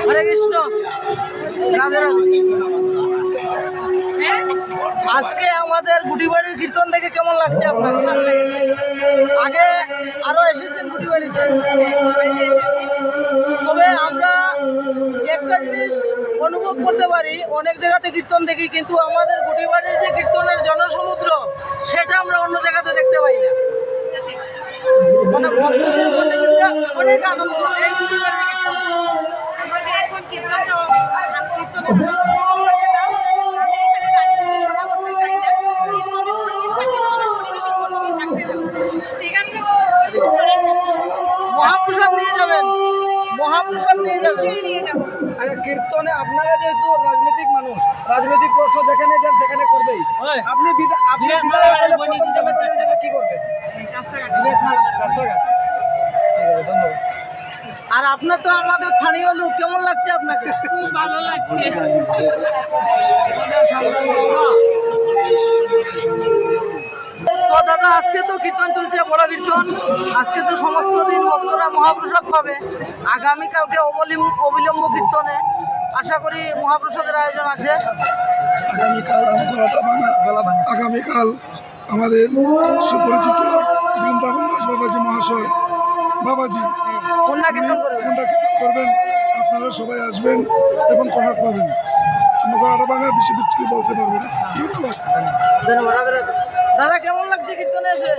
হরে কৃষ্ণ, রাধে রাধে। আজকে আমাদের গুটিবাড়ির কীর্তন দেখে কেমন লাগছে আপনার? আগে আরো এসেছেন গুটিবাড়িতে? তবে আমরা একটা জিনিস অনুভব করতে পারি, অনেক জায়গাতে কীর্তন দেখি, কিন্তু আমাদের গুটিবাড়ির যে কীর্তনের জনসমুদ্র, সেটা আমরা অন্য জায়গাতে দেখতে পাই না। মানে ভক্তদের মধ্যে কিন্তু অনেক আনন্দ এই গুটিবাড়ির কীর্তন। মহাপ্রসাদ নিয়ে যাবেন, মহাপ্রসাদ নিয়ে যাবেন। আচ্ছা, কীর্তনে আপনারা যেহেতু রাজনৈতিক মানুষ, রাজনৈতিক প্রশ্ন যেখানে যান সেখানে করবেই। আপনি কি করবেন? রাস্তাঘাট। ধন্যবাদ। আর আপনার তো আমাদের স্থানীয় লোক, কেমন লাগছে আপনাকে? খুব ভালো লাগছে। তো দাদা, আজকে তো কীর্তন চলছে, বড় কীর্তন। আজকে তো সমস্ত দিন ভক্তরা মহাপ্রসাদ পাবে। আগামীকালকে অবিলম্ব কীর্তনে আশা করি মহাপ্রসাদের আয়োজন আছে। আগামীকাল আমাদের সুপরিচিত বৃন্দাবন দাস বাবাজি মহাশয় বাবাজি কন্যা কীর্তন করবেন। আপনারা সবাই আসবেন এবং প্রসাদ পাবেন। আমরা গলাটা ভাঙা বেশি কিছু বলতে পারবো না। ধন্যবাদ। ধন্যবাদ। দাদা, কেমন লাগছে কীর্তনে এসে?